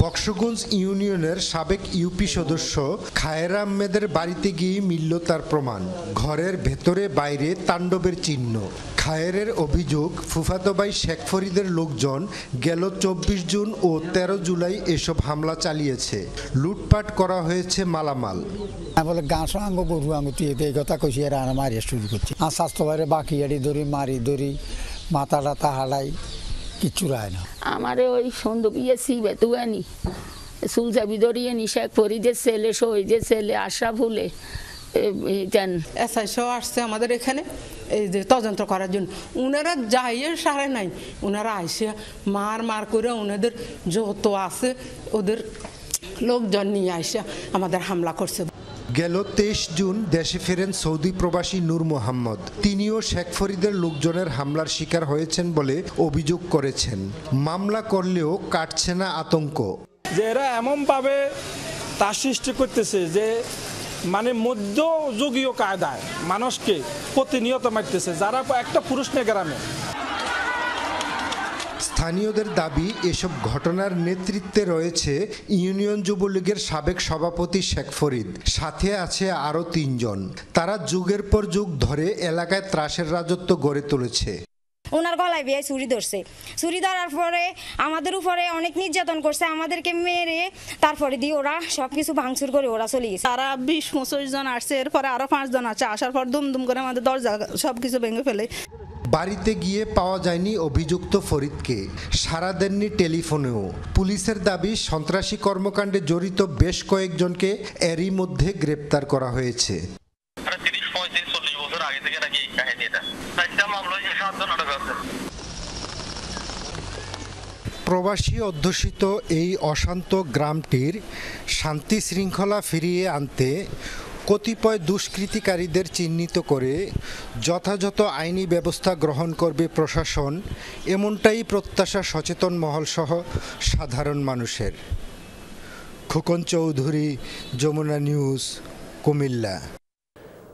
বক্সগঞ্জ ইউনিয়নের সাবেক ইউপি সদস্য খায়ের আহমেদের বাড়িতে গিয়ে মিলল তার প্রমাণ। ঘরের ভেতরে বাইরে তাণ্ডবের চিহ্ন। খায়েরের অভিযোগ, ফুফাতো ভাই শেখ ফরিদের লোকজন গেল 24 জুন ও 13 জুলাই এসব হামলা চালিয়েছে। লুটপাট করা হয়েছে মালামাল। বলে গাঁ আঙ্গ গরু আঙ্গ তুই এই কথা কইছি, এরা মারিয়া শুরু করছি। আর স্বাস্থ্য বাইরে বাকি আড়ি ধরি, মারি ধরি, মাথা টাথা হালাই, কিচ্ছু রায় না। আমার ওই সন্দুক সিবে তুয়ানি সুলজাবি ধরিয়ে নি শেখ ফরিদের ছেলে, শহীদের ছেলে আশরাফুলে এসআইসও আসছে আমাদের এখানে এই যে তদন্ত করার জন্য। উনারা যাইয়ে সারে নাই, উনারা আইসে মার করে ওনাদের যত আছে ওদের লোকজন নিয়ে আইসে আমাদের হামলা করছে। গেল 23 জুন দেশে ফেরেন সৌদি প্রবাসী নূর মোহাম্মদ। তিনিও শেখ ফরিদের লোকজনের হামলার শিকার হয়েছেন বলে অভিযোগ করেছেন। মামলা করলেও কাটছে না আতঙ্ক। যে এরা এমনভাবে তার সৃষ্টি করতেছে যে মানে মধ্যযুগীয় কায়দায় মানুষকে প্রতিনিয়ত মারতেছে, যারা একটা পুরুষ নেই গ্রামে। স্থানীয়দের দাবি, এসব ঘটনার নেতৃত্বে রয়েছে ইউনিয়ন যুবলীগের সাবেক সভাপতি শেখ ফরিদ, সাথে আছে আরও 3 জন। তারা যুগের পর যুগ ধরে এলাকায় ত্রাসের রাজত্ব গড়ে তুলেছে। ওনার গলায় বিয়ে ছুরি ধরছে, ছুরি ধরার পরে আমাদের উপরে অনেক নির্যাতন করছে, আমাদেরকে মেরে তারপরে দিয়ে ওরা সবকিছু ভাঙচুর করে ওরা চলে গেছে। তারা 20-25 জন আসছে, এরপরে আরো 5 জন আছে। আসার পর দুম করে আমাদের দরজা সবকিছু ভেঙে ফেলে। বাড়িতে গিয়ে পাওয়া যায়নি অভিযুক্ত ফরিদকে, সারা দেননি টেলিফোনেও। পুলিশের দাবি, সন্ত্রাসী কর্মকাণ্ডে জড়িত বেশ কয়েকজনকে এরই মধ্যে গ্রেপ্তার করা হয়েছে। প্রবাসী অধ্যুষিত এই অশান্ত গ্রামটির শান্তি শৃঙ্খলা ফিরিয়ে আনতে কতিপয় দুষ্কৃতিকারীদের চিহ্নিত করে যথাযথ আইনি ব্যবস্থা গ্রহণ করবে প্রশাসন, এমনটাই প্রত্যাশা সচেতন মহলসহ সাধারণ মানুষের। খোকন চৌধুরী, যমুনা নিউজ, কুমিল্লা।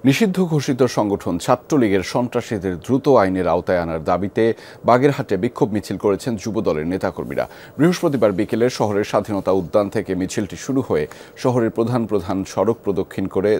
নিষিদ্ধ ঘোষিত সংগঠন ছাত্রলীগের সন্ত্রাসীদের দ্রুত আইনের আওতায় আনার দাবিতে বাগেরহাটে বিক্ষোভ মিছিল করেছেন যুবদলের নেতাকর্মীরা। বৃহস্পতিবার বিকেলে শহরের স্বাধীনতা উদ্যান থেকে মিছিলটি শুরু হয়ে শহরের প্রধান প্রধান সড়ক প্রদক্ষিণ করে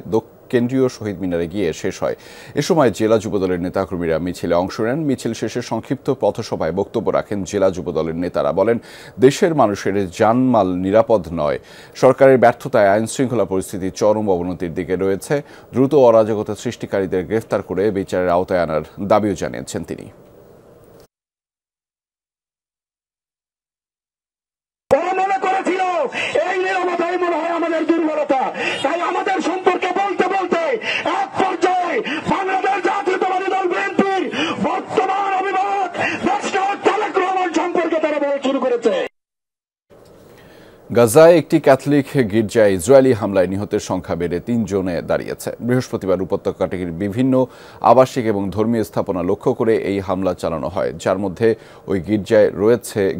কেন্দ্রীয় শহীদ মিনারে গিয়ে শেষ হয়। এ সময় জেলা যুবদলের নেতাকর্মীরা মিছিলে অংশ নেন। মিছিল শেষে সংক্ষিপ্ত পথসভায় বক্তব্য রাখেন জেলা যুবদলের নেতারা। বলেন, দেশের মানুষের জানমাল নিরাপদ নয়। সরকারের ব্যর্থতায় আইন শৃঙ্খলা পরিস্থিতি চরম অবনতির দিকে রয়েছে। দ্রুত অরাজকতা সৃষ্টিকারীদের গ্রেফতার করে বিচারের আওতায় আনার দাবিও জানিয়েছেন তিনি। এই নিরবতাই মনে হয় আমাদের দুর্বলতা। তাই আমাদের সম্পর্কে বলতে বলতে এক পর্যায়ে বাংলাদেশ জাতীয়তাবাদী দল বিএনপির বর্তমান অভিভাবক ডক্টর তারেক রহমান সম্পর্কে তারা বলা শুরু করেছে। গাজায় একটি ক্যাথলিক গির্জায় ইসরায়েলি হামলায় নিহতের সংখ্যা বেড়ে 3 জনে দাঁড়িয়েছে। বৃহস্পতিবার উপত্যকাটির বিভিন্ন আবাসিক এবং ধর্মীয় স্থাপনা লক্ষ্য করে এই হামলা চালানো হয়, যার মধ্যে ওই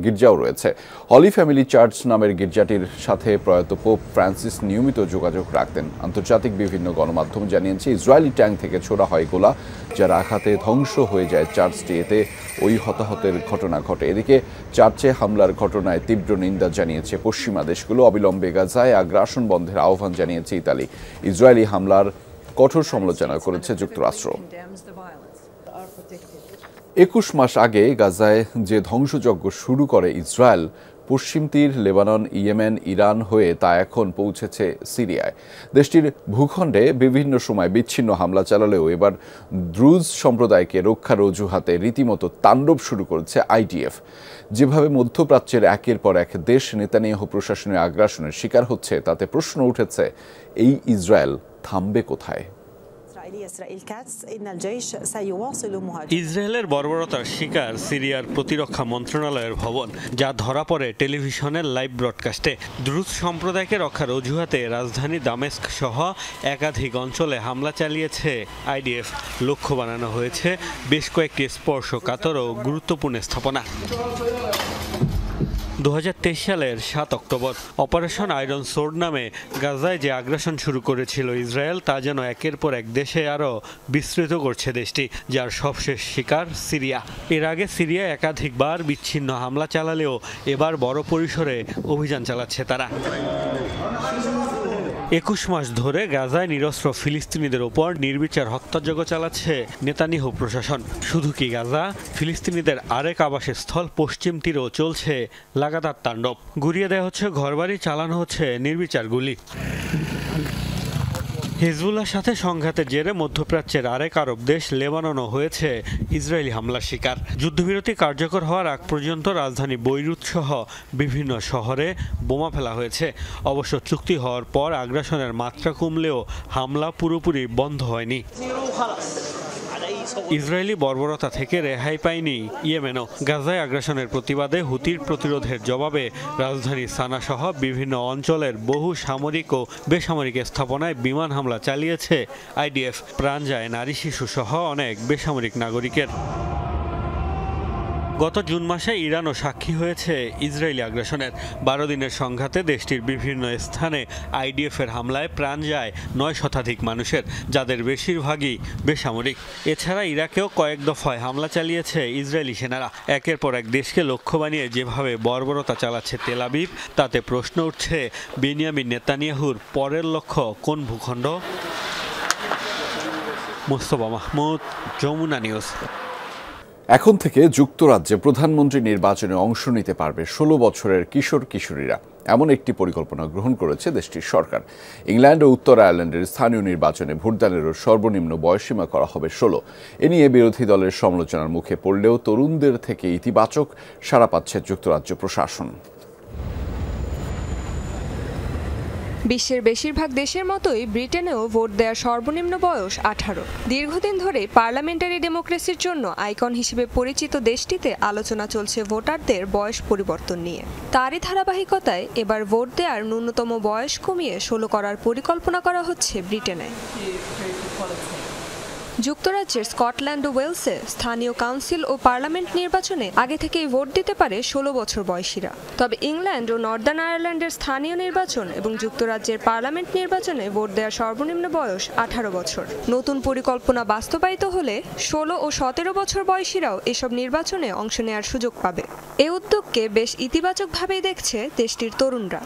গির্জাও রয়েছে। হলি ফ্যামিলি চার্চ নামের গির্জাটির সাথে প্রয়াত পোপ ফ্রান্সিস নিয়মিত যোগাযোগ রাখতেন। আন্তর্জাতিক বিভিন্ন গণমাধ্যম জানিয়েছে, ইসরায়েলি ট্যাঙ্ক থেকে ছোড়া হয় গোলা, যার আঘাতে ধ্বংস হয়ে যায় চার্চটি। এতে ওই হতাহতের ঘটনা ঘটে। এদিকে চার্চে হামলার ঘটনায় তীব্র নিন্দা জানিয়েছে পশ্চিমা দেশগুলো। অবিলম্বে গাজায় আগ্রাসন বন্ধের আহ্বান জানিয়েছে ইতালি। ইসরায়েলি হামলার কঠোর সমালোচনা করেছে যুক্তরাষ্ট্র। 21 মাস আগে গাজায় যে ধ্বংসযজ্ঞ শুরু করে ইসরায়েল, পশ্চিম তীর, লেবানন, ইয়েমেন, ইরান হয়ে তা এখন পৌঁছেছে সিরিয়ায়। দেশটির ভূখণ্ডে বিভিন্ন সময় বিচ্ছিন্ন হামলা চালালেও এবার দ্রুজ সম্প্রদায়কে রক্ষার অজুহাতে রীতিমতো তাণ্ডব শুরু করেছে আইডিএফ। যেভাবে মধ্যপ্রাচ্যের একের পর এক দেশ নেতানিয়াহু প্রশাসনের আগ্রাসনের শিকার হচ্ছে, তাতে প্রশ্ন উঠেছে, এই ইসরায়েল থামবে কোথায়? ইসরায়েলের বর্বরতার শিকার সিরিয়ার প্রতিরক্ষা মন্ত্রণালয়ের ভবন, যা ধরা পড়ে টেলিভিশনের লাইভ ব্রডকাস্টে। দ্রুজ সম্প্রদায়কে রক্ষার অজুহাতে রাজধানী দামেস্ক সহ একাধিক অঞ্চলে হামলা চালিয়েছে আইডিএফ। লক্ষ্য বানানো হয়েছে বেশ কয়েকটি স্পর্শকাতর ও গুরুত্বপূর্ণ স্থাপনা। 2023 সালের 7 অক্টোবর অপারেশন আয়রন সোর্ড নামে গাজায় যে আগ্রাসন শুরু করেছিল ইসরায়েল, তা যেন একের পর এক দেশে আরও বিস্তৃত করছে দেশটি, যার সবশেষ শিকার সিরিয়া। এর আগে সিরিয়া একাধিকবার বিচ্ছিন্ন হামলা চালালেও এবার বড় পরিসরে অভিযান চালাচ্ছে তারা। 21 মাস ধরে গাজায় নিরস্ত্র ফিলিস্তিনিদের ওপর নির্বিচার হত্যাযজ্ঞ চালাচ্ছে নেতানিয়াহু প্রশাসন। শুধু কি গাজা, ফিলিস্তিনিদের আরেক আবাসস্থল পশ্চিম তীরেও চলছে লাগাতার তাণ্ডব। গুড়িয়ে দেওয়া হচ্ছে ঘরবাড়ি, চালানো হচ্ছে নির্বিচার গুলি। হিজবুল্লাহর সাথে সংঘাতের জেরে মধ্যপ্রাচ্যের আরেক আরব দেশ লেবাননও হয়েছে ইসরায়েলি হামলার শিকার। যুদ্ধবিরতি কার্যকর হওয়ার আগ পর্যন্ত রাজধানী বৈরুত সহ বিভিন্ন শহরে বোমা ফেলা হয়েছে। অবশ্য চুক্তি হওয়ার পর আগ্রাসনের মাত্রা কমলেও হামলা পুরোপুরি বন্ধ হয়নি। ইসরায়েলি বর্বরতা থেকে রেহাই পায়নি ইয়েমেনও। গাজায় আগ্রাসনের প্রতিবাদে হুতির প্রতিরোধের জবাবে রাজধানী সানা সহ বিভিন্ন অঞ্চলের বহু সামরিক ও বেসামরিক স্থাপনায় বিমান হামলা চালিয়েছে আইডিএফ। প্রাণ যায় নারী, শিশু সহ অনেক বেসামরিক নাগরিকের। গত জুন মাসে ইরানও সাক্ষী হয়েছে ইসরায়েলি আগ্রাসনের। 12 দিনের সংঘাতে দেশটির বিভিন্ন স্থানে আইডিএফের হামলায় প্রাণ যায় 9 শতাধিক মানুষের, যাদের বেশিরভাগই বেসামরিক। এছাড়া ইরাকেও কয়েক দফায় হামলা চালিয়েছে ইসরায়েলি সেনারা। একের পর এক দেশকে লক্ষ্য বানিয়ে যেভাবে বর্বরতা চালাচ্ছে তেল আবিব, তাতে প্রশ্ন উঠছে বেনিয়ামিন নেতানিয়াহুর পরের লক্ষ্য কোন ভূখণ্ড? মোস্তফা মাহমুদ, যমুনা নিউজ। এখন থেকে যুক্তরাজ্যে প্রধানমন্ত্রী নির্বাচনে অংশ নিতে পারবে 16 বছরের কিশোর কিশোরীরা, এমন একটি পরিকল্পনা গ্রহণ করেছে দেশটির সরকার। ইংল্যান্ড ও উত্তর আয়ারল্যান্ডের স্থানীয় নির্বাচনে ভোটদানেরও সর্বনিম্ন বয়সসীমা করা হবে 16। এ নিয়ে বিরোধী দলের সমালোচনার মুখে পড়লেও তরুণদের থেকে ইতিবাচক সাড়া পাচ্ছে যুক্তরাজ্য প্রশাসন। বিশ্বের বেশিরভাগ দেশের মতোই ব্রিটেনেও ভোট দেওয়ার সর্বনিম্ন বয়স 18। দীর্ঘদিন ধরে পার্লামেন্টারি ডেমোক্রেসির জন্য আইকন হিসেবে পরিচিত দেশটিতে আলোচনা চলছে ভোটারদের বয়স পরিবর্তন নিয়ে। তারই ধারাবাহিকতায় এবার ভোট দেওয়ার ন্যূনতম বয়স কমিয়ে 16 করার পরিকল্পনা করা হচ্ছে ব্রিটেনে। যুক্তরাজ্যের স্কটল্যান্ড ও ওয়েলসে স্থানীয় কাউন্সিল ও পার্লামেন্ট নির্বাচনে আগে থেকেই ভোট দিতে পারে 16 বছর বয়সীরা। তবে ইংল্যান্ড ও নর্দার্ন আয়ারল্যান্ডের স্থানীয় নির্বাচন এবং যুক্তরাজ্যের পার্লামেন্ট নির্বাচনে ভোট দেওয়ার সর্বনিম্ন বয়স 18 বছর। নতুন পরিকল্পনা বাস্তবায়িত হলে 16 ও 17 বছর বয়সীরাও এসব নির্বাচনে অংশ নেওয়ার সুযোগ পাবে। এই উদ্যোগকে বেশ ইতিবাচকভাবেই দেখছে দেশটির তরুণরা।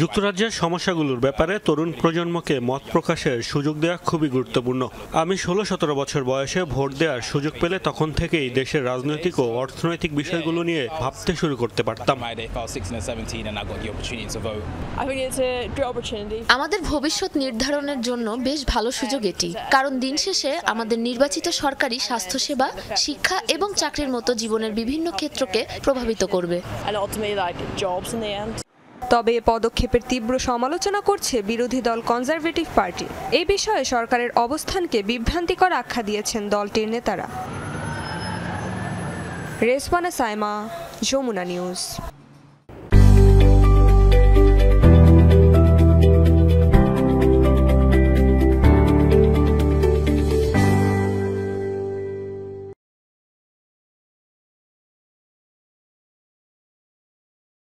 যুক্তরাজ্যের সমস্যাগুলোর ব্যাপারে তরুণ প্রজন্মকে মত প্রকাশের সুযোগ দেওয়া খুবই গুরুত্বপূর্ণ। আমি 16-17 বছর বয়সে ভোট দেওয়ার সুযোগ পেলে তখন থেকেই দেশের রাজনৈতিক ও অর্থনৈতিক বিষয়গুলো নিয়ে ভাবতে শুরু করতে পারতাম। আমাদের ভবিষ্যৎ নির্ধারণের জন্য বেশ ভালো সুযোগ এটি, কারণ দিন শেষে আমাদের নির্বাচিত সরকারি স্বাস্থ্যসেবা, শিক্ষা এবং চাকরির মতো জীবনের বিভিন্ন ক্ষেত্রকে প্রভাবিত করবে। তবে এ পদক্ষেপের তীব্র সমালোচনা করছে বিরোধী দল কনজারভেটিভ পার্টি। এই বিষয়ে সরকারের অবস্থানকে বিভ্রান্তিকর আখ্যা দিয়েছেন দলটির নেতারা। রেজওয়ানা সাইমা, যমুনা নিউজ।